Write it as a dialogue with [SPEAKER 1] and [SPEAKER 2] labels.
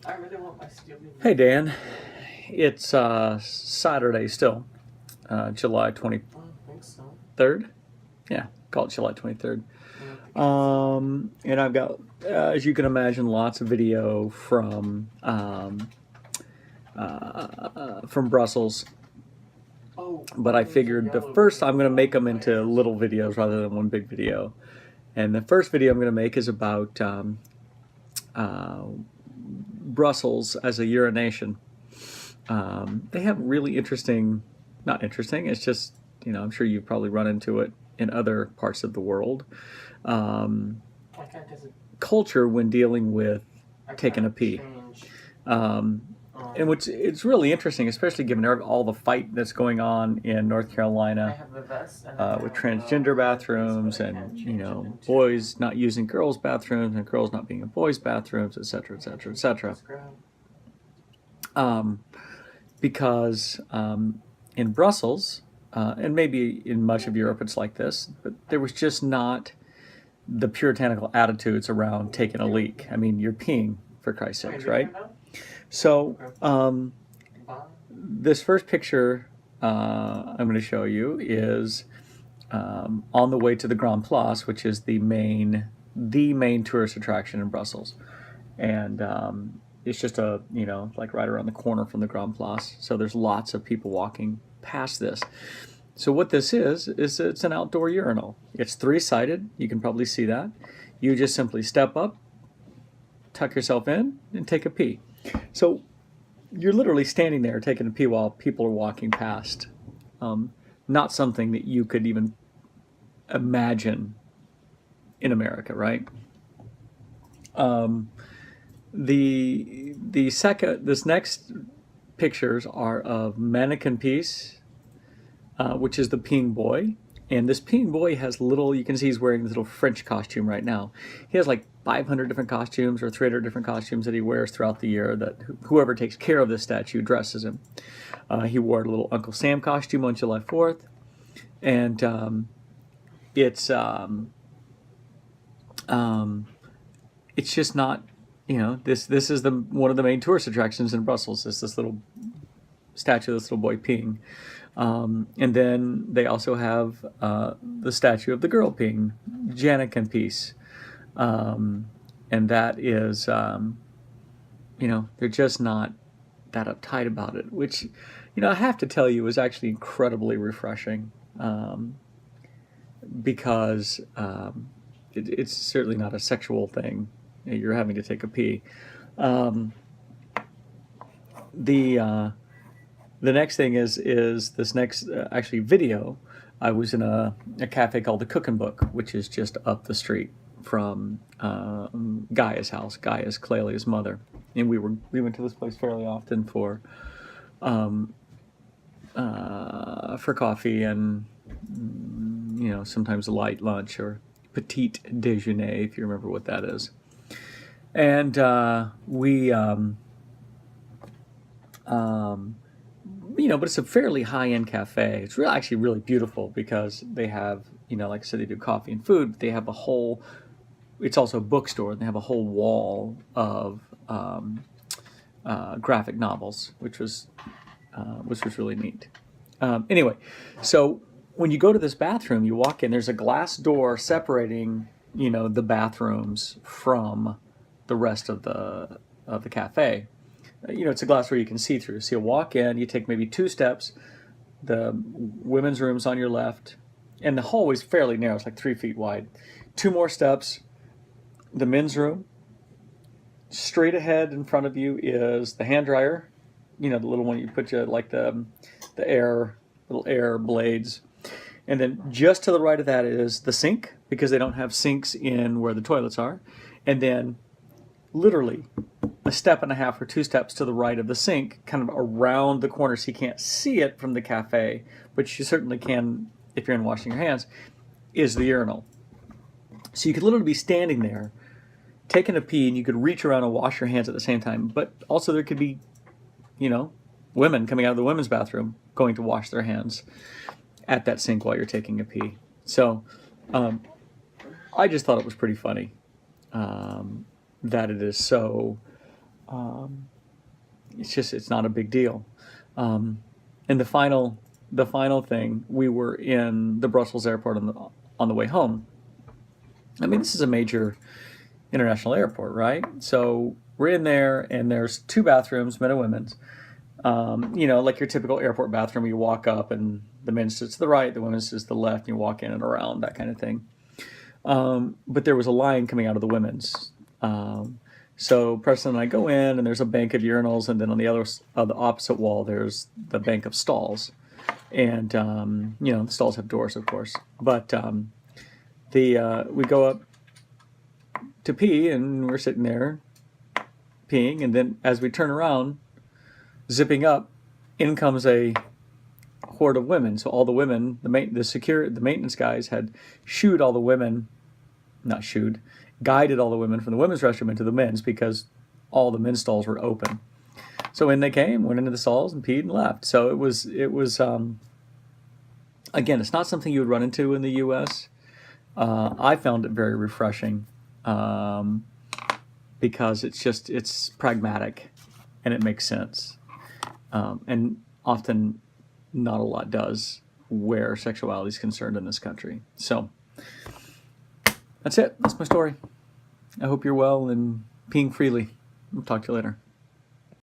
[SPEAKER 1] I really want my stupid.
[SPEAKER 2] Hey Dan, it's Saturday still, July
[SPEAKER 1] I don't think so.
[SPEAKER 2] 23rd. Yeah, call it July 23rd.
[SPEAKER 1] I don't think
[SPEAKER 2] And I've got, as you can imagine, lots of video from Brussels. But I figured the first I'm going to make them into little videos rather than one big video. And the first video I'm going to make is about Brussels as a Uri Nation. They have really interesting, not interesting, it's just, I'm sure you've probably run into it in other parts of the world. Culture when dealing with taking a pee. And it's really interesting, especially given all the fight that's going on in North Carolina with transgender bathrooms and, boys not using girls' bathrooms and girls not being in boys' bathrooms, et cetera, et cetera, et cetera. Because in Brussels, and maybe in much of Europe it's like this, but there was just not the puritanical attitudes around taking a leak. I mean, you're peeing, for Christ's sakes, right? So this first picture I'm going to show you is on the way to the Grand Place, which is the main tourist attraction in Brussels. And it's just like right around the corner from the Grand Place. So there's lots of people walking past this. So what this is it's an outdoor urinal. It's three-sided. You can probably see that. You just simply step up, tuck yourself in, and take a pee. So you're literally standing there taking a pee while people are walking past. Not something that you could even imagine in America, right? This next pictures are of Mannequin Piece, which is the peeing boy. And this peeing boy has you can see he's wearing this little French costume right now. He has like 500 different costumes or 300 different costumes that he wears throughout the year that whoever takes care of this statue dresses him. He wore a little Uncle Sam costume on July 4th. And it's just not, this is one of the main tourist attractions in Brussels, is this little statue of this little boy peeing. And then they also have the statue of the girl peeing, Jannekin Piece. And that is, they're just not that uptight about it, which, I have to tell you is actually incredibly refreshing, because it's certainly not a sexual thing. You're having to take a pee. The next thing is this next actually video. I was in a cafe called the Cookin' Book, which is just up the street from Gaia's house. Gaia's Clelia's mother, and we went to this place fairly often for coffee and sometimes a light lunch or petite déjeuner, if you remember what that is. And but it's a fairly high-end cafe. It's actually really beautiful because they have, like I said, they do coffee and food, but they have it's also a bookstore, and they have a whole wall of graphic novels, which was really neat. Anyway, so when you go to this bathroom, you walk in, there's a glass door separating, the bathrooms from the rest of the cafe. It's a glass door you can see through. So you walk in, you take maybe 2 steps, the women's room's on your left, and the hallway's fairly narrow, it's like 3 feet wide. 2 more steps, the men's room. Straight ahead in front of you is the hand dryer, the little one you put like the little air blades. And then just to the right of that is the sink, because they don't have sinks in where the toilets are. And then literally a step and a half or 2 steps to the right of the sink, kind of around the corner, so you can't see it from the cafe, but you certainly can if you're in washing your hands, is the urinal. So you could literally be standing there, taking a pee, and you could reach around and wash your hands at the same time. But also there could be, women coming out of the women's bathroom going to wash their hands at that sink while you're taking a pee. So I just thought it was pretty funny that it is so it's not a big deal. And the final thing, we were in the Brussels airport on the way home. I mean, this is a major international airport, right? So we're in there, and there's two bathrooms, men and women's. Like your typical airport bathroom, you walk up, and the men's sits to the right, the women's sits to the left, and you walk in and around, that kind of thing. But there was a line coming out of the women's. So Preston and I go in, and there's a bank of urinals, and then on the opposite wall, there's the bank of stalls. And, the stalls have doors, of course. But we go up to pee, and we're sitting there peeing, and then as we turn around, zipping up, in comes a horde of women. So all the women, the maintenance guys had guided all the women from the women's restroom into the men's because all the men's stalls were open. So in they came, went into the stalls and peed and left. So it was again, it's not something you would run into in the U.S. I found it very refreshing because it's pragmatic and it makes sense. And often not a lot does where sexuality is concerned in this country. So that's it. That's my story. I hope you're well and peeing freely. I'll talk to you later.